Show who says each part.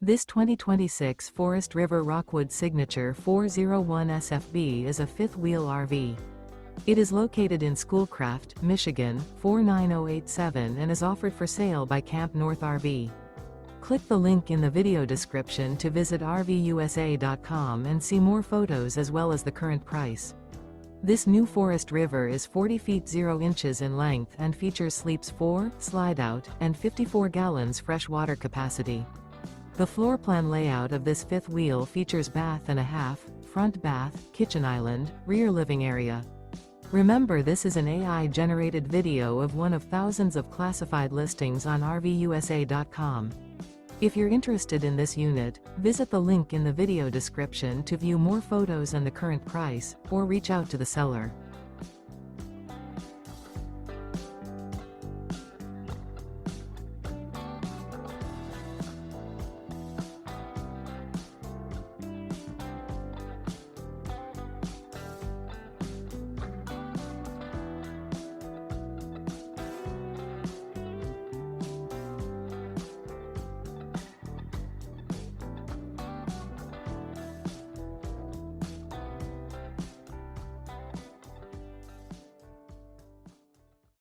Speaker 1: This 2026 Forest River Rockwood Signature 401 SFB is a fifth-wheel RV. It is located in Schoolcraft, Michigan, 49087 and is offered for sale by CampNorth RV. Click the link in the video description to visit RVUSA.com and see more photos as well as the current price. This new Forest River is 40 feet 0 inches in length and features sleeps 4, Slideout, and 54 gallons fresh water capacity. The floor plan layout of this fifth wheel features bath and a half, front bath, kitchen island, rear living area. Remember, this is an AI-generated video of one of thousands of classified listings on RVUSA.com. If you're interested in this unit, visit the link in the video description to view more photos and the current price, or reach out to the seller.